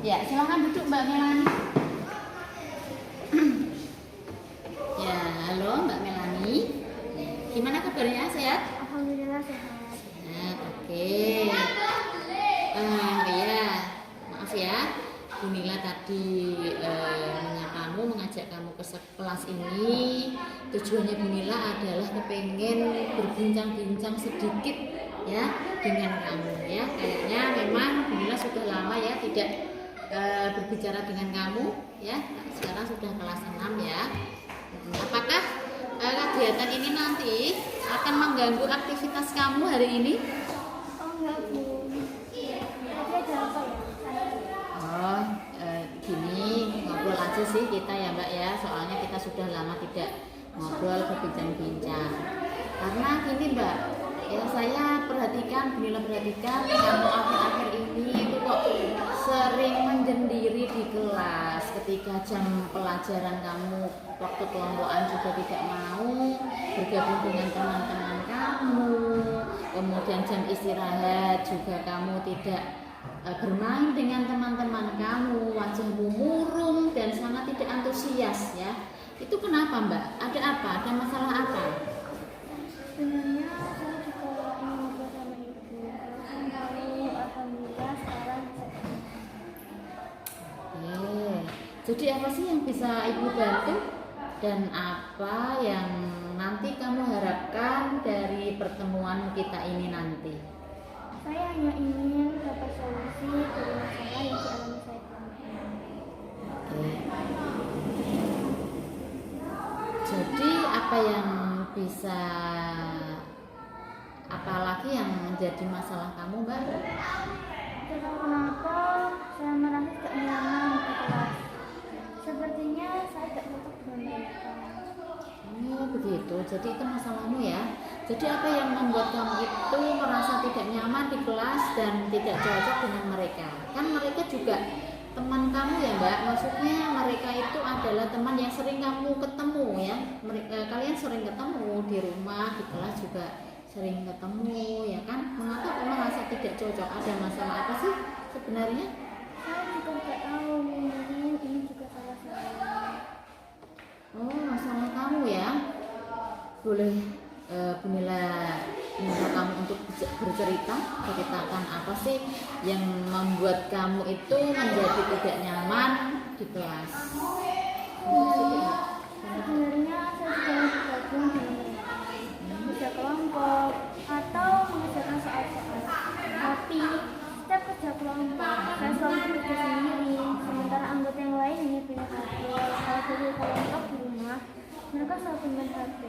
Ya, silahkan duduk Mbak Melani. Ya, halo Mbak Melani. Gimana kabarnya? Sehat? Alhamdulillah sehat. Sehat, oke. Ya, maaf ya. Bu Nila tadi mengajak kamu ke kelas ini. Tujuannya Bu Nila adalah kepengen berbincang-bincang sedikit ya dengan kamu ya. Kayaknya memang Bu Nila sudah lama ya tidak berbicara dengan kamu ya. Sekarang sudah kelas 6 ya. Apakah kegiatan ini nanti akan mengganggu aktivitas kamu hari ini? Oh enggak Bu. Tapi ada apa ya? Oh, gini ngobrol aja sih kita ya Mbak ya. Soalnya kita sudah lama tidak ngobrol berbincang-bincang. Karena gini Mbak, ya saya perhatikan, Bila perhatikan kamu akhir-akhir ini itu kok sering menyendiri di kelas. Ketika jam pelajaran kamu waktu kelompokan juga tidak mau bergabung dengan teman-teman kamu. Kemudian jam istirahat juga kamu tidak bermain dengan teman-teman kamu, wajahmu murung dan sangat tidak antusias ya. Itu kenapa Mbak? Ada apa? Ada masalah apa? Sebenarnya saya juga ingin ngobrol sama Ibu. Alhamdulillah sekarang Jadi apa sih yang bisa Ibu bantu? Dan apa yang nanti kamu harapkan dari pertemuan kita ini nanti? saya hanya ingin dapat solusi dari masalah yang dialami saya kemarin. Oke. Jadi apa yang bisa, apalagi yang menjadi masalah kamu Mbak? Tidak tahu kenapa saya merasa tidak nyaman di kelas. Sepertinya saya tidak cocok dengan mereka. Oh begitu, jadi itu masalahmu ya. Jadi apa yang membuat kamu itu merasa tidak nyaman di kelas dan tidak cocok dengan mereka? Kan mereka juga teman kamu ya Mbak, maksudnya mereka itu adalah teman yang sering kamu ketemu ya. Kalian sering ketemu di rumah, di kelas juga sering ketemu ya kan. Mengapa kamu merasa tidak cocok? Ada masalah apa sih sebenarnya? Saya juga tidak tahu, mungkin ini juga salah saya. Oh masalah kamu ya. Boleh Bu Nila minta kamu untuk bercerita, ceritakan apa sih yang membuat kamu itu menjadi tidak nyaman di kelas? Sebenarnya saya juga mau bergabung dengan mereka, kerja kelompok atau mengerjakan soal-soal. Tapi setiap kerja kelompok saya selalu bekerja sendiri, sementara anggota yang lain hanya punya HP. Kalau kerja kelompok di rumah, mereka selalu main HP.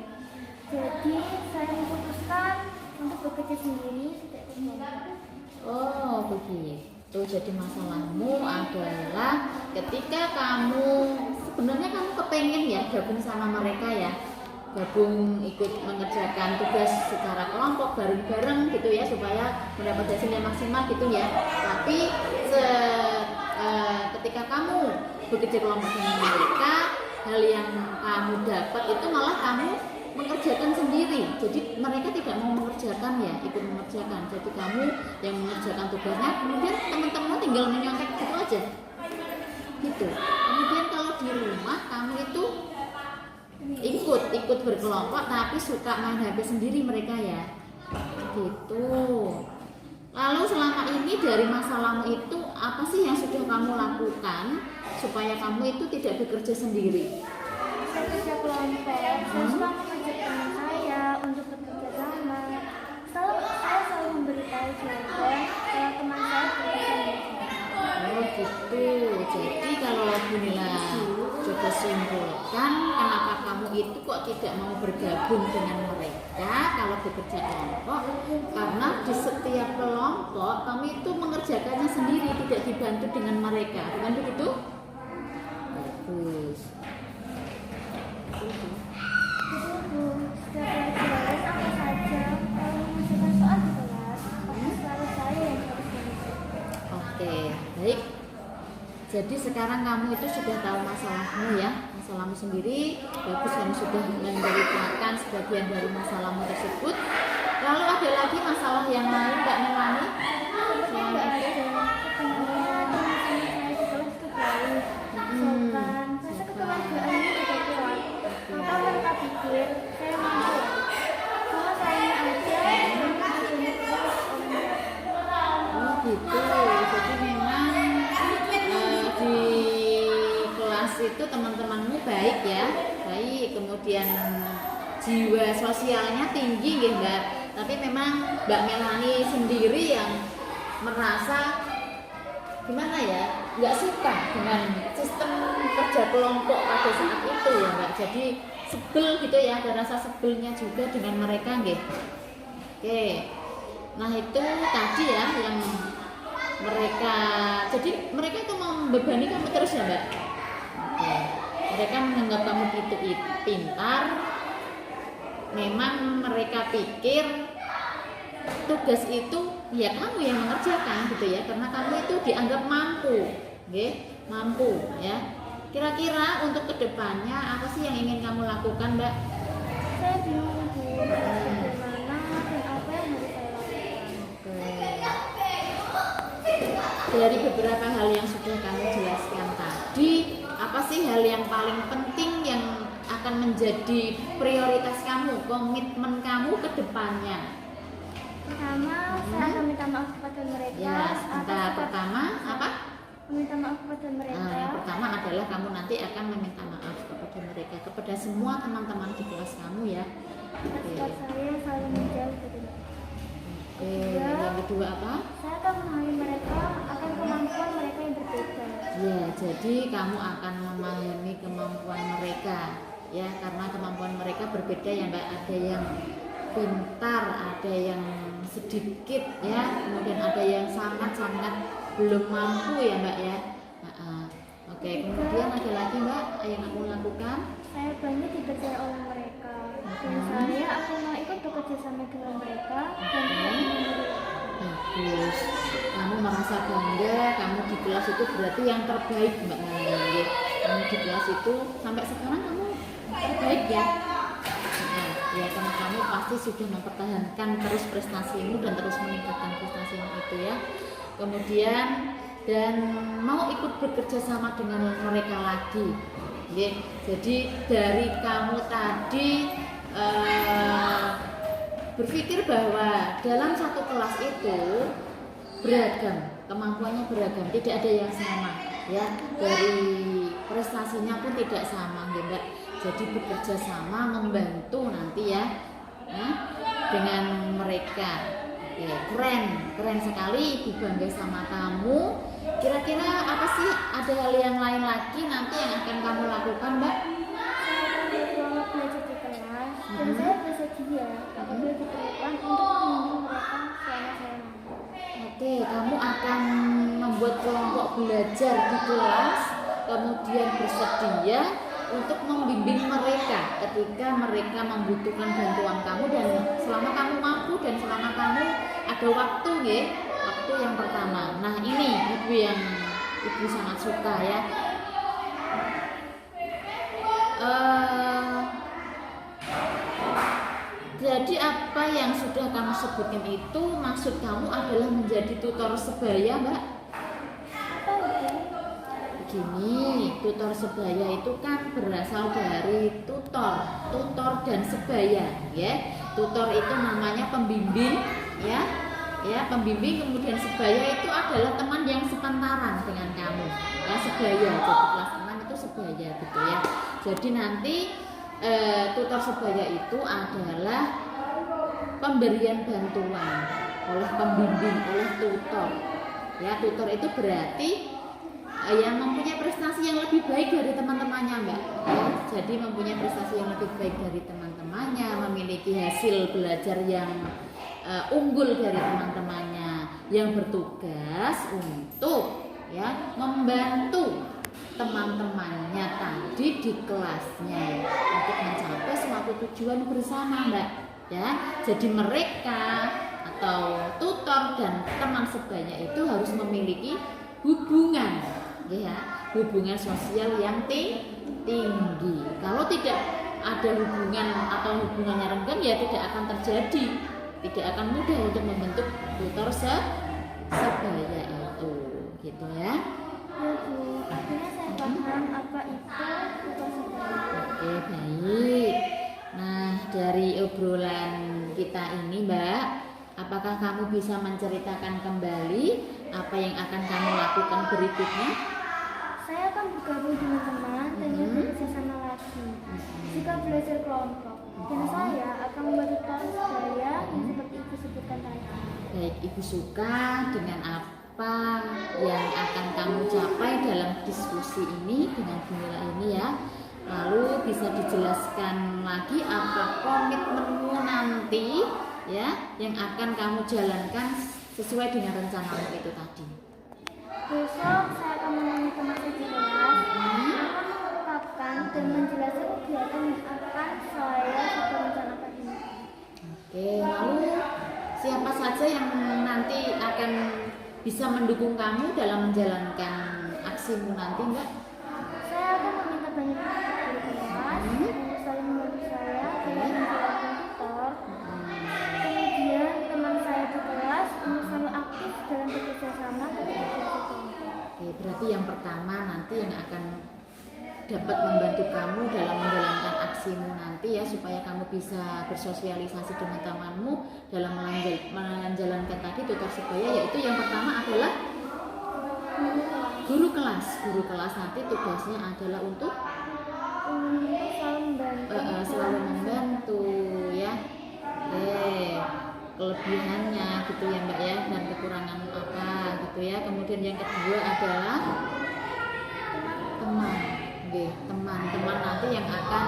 Jadi saya memutuskan untuk bekerja sendiri, tidak kelompok. Oh begitu. Jadi masalahmu adalah ketika kamu sebenarnya kamu kepengen ya gabung sama mereka ya, gabung ikut mengerjakan tugas secara kelompok bareng-bareng gitu ya supaya mendapat hasilnya maksimal gitu ya. Tapi ketika kamu bekerja kelompok dengan mereka, hal yang kamu dapat itu malah kamu mengerjakan sendiri. Jadi mereka tidak mau mengerjakan ya, ikut mengerjakan. Jadi kamu yang mengerjakan tugasnya, kemudian teman-teman tinggal menyontek gitu aja. Gitu. Kemudian kalau di rumah kamu itu ikut berkelompok tapi suka main HP sendiri mereka ya. Gitu. Lalu selama ini dari masalahmu itu apa sih yang sudah kamu lakukan supaya kamu itu tidak bekerja sendiri? Saya kerja kelompok, saya suka mengajak teman saya untuk bekerja sama. Saya selalu memberitahu jawaban kalau teman saya bekerja sama. Oh gitu. Jadi kalau Bu Nila coba simpulkan, kenapa kamu itu kok tidak mau bergabung dengan mereka kalau bekerja kelompok? Karena di setiap kelompok kamu itu mengerjakannya sendiri, tidak dibantu dengan mereka, bukan begitu? Bagus. Setiap pelajaran apa saja, kalau mengerjakan soal di kelas, pasti selalu saya yang harus mengerjakan. Oke, baik. Jadi sekarang kamu itu sudah tahu masalahmu ya, masalahmu sendiri. Bagus, kamu sudah menceritakan sebagian dari masalahmu tersebut. Lalu ada lagi masalah yang lain Mbak Melani? Seperti tidak ada, sebenarnya saya juga baik ya, baik. Kemudian jiwa sosialnya tinggi nggih Mbak. Tapi memang Mbak Melani sendiri yang merasa gimana ya, nggak suka dengan sistem kerja kelompok pada saat itu ya Mbak. Jadi sebel gitu ya, ada rasa sebelnya juga dengan mereka nggih. Oke. Nah itu tadi ya yang mereka, jadi mereka itu membebani kamu terus ya Mbak. Oke. Mereka menganggap kamu itu pintar. Memang mereka pikir tugas itu ya kamu yang mengerjakan gitu ya, karena kamu itu dianggap mampu, mampu ya. Kira-kira untuk kedepannya apa sih yang ingin kamu lakukan Mbak? Saya bingung Bu, bagaimana dan apa yang harus saya lakukan. Dari beberapa hal yang sudah kamu jelaskan tadi, apa sih hal yang paling penting yang akan menjadi prioritas kamu, komitmen kamu ke depannya? Pertama, saya akan minta maaf kepada mereka. Ya, pertama apa? Meminta maaf kepada mereka. Nah, yang pertama adalah kamu nanti akan meminta maaf kepada mereka, kepada semua teman-teman di kelas kamu ya. Sikap saya selalu menjauh dari mereka. Yang kedua apa? Saya akan memahami mereka akan kemampuan mereka yang berbeda. Ya, jadi kamu akan memahami kemampuan mereka ya, karena kemampuan mereka berbeda ya Mbak. Ada yang pintar, ada yang sedikit ya, kemudian ada yang sangat-sangat belum mampu ya Mbak ya. Oke, kemudian ada lagi Mbak yang aku lakukan. Saya banyak dipercaya oleh mereka dan saya akan mau ikut bekerja sama dengan mereka dan bagus. Kamu merasa bangga, kamu di kelas itu berarti yang terbaik Mbak Melani. Kamu di kelas itu sampai sekarang kamu terbaik ya. Ya, karena kamu pasti sudah mempertahankan terus prestasimu dan terus meningkatkan prestasimu itu ya. Kemudian dan mau ikut bekerja sama dengan mereka lagi. Ya, jadi dari kamu tadi berpikir bahwa dalam satu kelas itu beragam, kemampuannya beragam, tidak ada yang sama ya. Dari prestasinya pun tidak sama ya Mbak. Jadi bekerja sama membantu nanti ya, dengan mereka. Oke, keren sekali, Ibu bangga sama kamu. Kira-kira apa sih, ada hal yang lain lagi nanti yang akan kamu lakukan Mbak? Saya akan bersemangat belajar di kelas dan saya bersedia apabila diperlukan untuk membimbing mereka selama saya mampu. Oke, kamu akan membuat kelompok belajar di kelas, kemudian bersedia untuk membimbing mereka ketika mereka membutuhkan bantuan kamu, dan selama kamu mampu dan selama kamu ada waktu ya, waktu yang pertama. Nah ini ibu sangat suka ya. Jadi apa yang sudah kamu sebutkan itu maksud kamu adalah menjadi tutor sebaya Mbak? Begini, tutor sebaya itu kan berasal dari tutor dan sebaya ya. Tutor itu namanya pembimbing ya, pembimbing, kemudian sebaya itu adalah teman yang sepantaran dengan kamu ya, sebaya. Jadi kelas 6 itu sebaya gitu ya. Jadi nanti tutor sebaya itu adalah pemberian bantuan oleh pembimbing, oleh tutor ya. Tutor itu berarti yang mempunyai prestasi yang lebih baik dari teman-temannya Mbak ya. Jadi mempunyai prestasi yang lebih baik dari teman-temannya, memiliki hasil belajar yang unggul dari teman-temannya, yang bertugas untuk ya membantu teman-temannya tadi di kelasnya untuk mencapai suatu tujuan bersama Mbak ya. Jadi mereka atau tutor dan teman sebaya itu harus memiliki hubungan ya, hubungan sosial yang tinggi. Kalau tidak ada hubungan atau hubungannya renggang ya tidak akan terjadi, tidak akan mudah untuk membentuk tutor sebaya itu gitu ya. Ya Bu, akhirnya saya paham apa itu tutor sebaya. Oke, baik. Nah, dari obrolan kita ini Mbak, apakah kamu bisa menceritakan kembali apa yang akan kamu lakukan berikutnya? saya akan bergabung dengan teman dan bekerja sama lagi. Jika belajar kelompok, dan saya akan membantu tutor sebaya yang seperti Ibu sebutkan tadi. Baik, Ibu suka dengan apa yang akan kamu capai dalam diskusi ini dengan Bu Mila ini ya. Lalu bisa dijelaskan lagi apa komitmenmu nanti ya yang akan kamu jalankan sesuai dengan rencanamu itu tadi. Besok saya akan menemui teman saya di kelas, akan mengungkapkan dan menjelaskan kegiatan yang akan saya sudah rencanakan ini. Oke, lalu siapa saja yang nanti akan bisa mendukung kamu dalam menjalankan aksimu nanti, Mbak? Saya akan meminta banyak guru kelas untuk saling membantu saya dalam menjalankan tutor. Kemudian teman saya di kelas untuk selalu aktif dalam bekerja sama ketika belajar kelompok. Oke, berarti yang pertama nanti yang akan dapat membantu kamu dalam menjalankan aksimu nanti ya supaya kamu bisa bersosialisasi dengan temanmu dalam menjalankan tadi tutor sebaya, yaitu yang pertama adalah guru kelas. Guru kelas nanti tugasnya adalah untuk selalu membantu ya. Kelebihannya gitu ya Mbak ya, dan kekuranganmu apa gitu ya. Kemudian yang kedua adalah teman. Teman-teman nanti yang akan,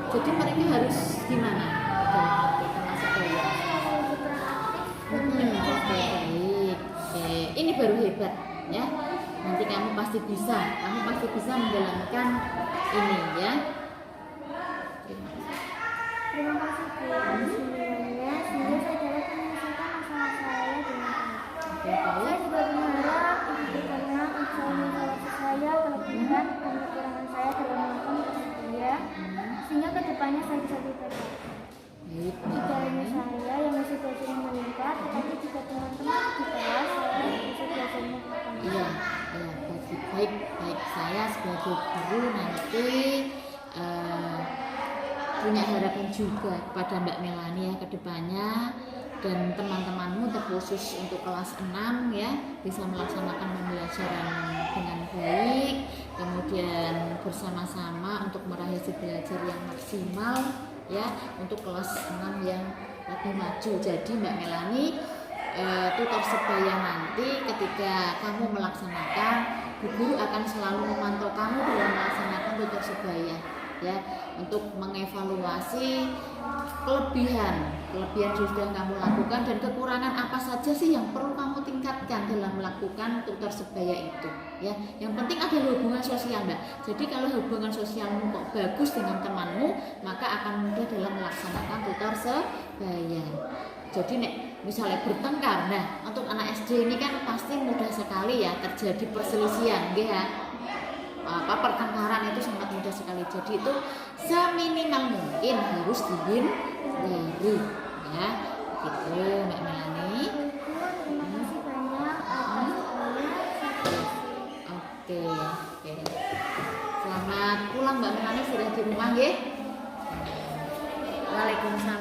jadi mereka harus gimana? Teman sebaya. Baik. Ini baru hebat ya. Nanti kamu pasti bisa menjalankan ini ya. Terima kasih Bu atas bimbingannya, sehingga saya dapat menyelesaikan masalah saya dengan baik. Saya juga berharap Ibu berkenan untuk selalu mengawasi saya, kelebihan dan kekurangan saya dalam melakukan kerja, sehingga kedepannya saya bisa lebih baik. Tidak hanya saya yang masih belajar meningkat, tetapi juga teman-teman di kelas saya bisa belajar meningkat. Iya, baik. Saya sebagai guru nanti punya harapan juga kepada Mbak Melani ya ke depannya, dan teman-temanmu terkhusus untuk kelas 6 ya bisa melaksanakan pembelajaran dengan baik, kemudian bersama-sama untuk meraih hasil belajar yang maksimal ya untuk kelas 6 yang lebih maju. Jadi Mbak Melani, tutor sebaya nanti ketika kamu melaksanakan, Bu Guru akan selalu memantau kamu dalam melaksanakan tutor sebaya ya, untuk mengevaluasi kelebihan sudah kamu lakukan dan kekurangan apa saja sih yang perlu kamu tingkatkan dalam melakukan tutor sebaya itu ya. Yang penting ada hubungan sosial Mbak. Jadi kalau hubungan sosialmu kok bagus dengan temanmu, maka akan mudah dalam melaksanakan tutor sebaya. Jadi misalnya bertengkar, nah untuk anak SD ini kan pasti mudah sekali ya terjadi perselisihan ya. Pertengkaran itu sangat mudah sekali. Jadi itu seminimal mungkin harus dihindari ya. Gitu Mbak Melani. Terima kasih banyak atas Oke. Selamat pulang Mbak Melani, sudah di rumah nggih. Waalaikumsalam.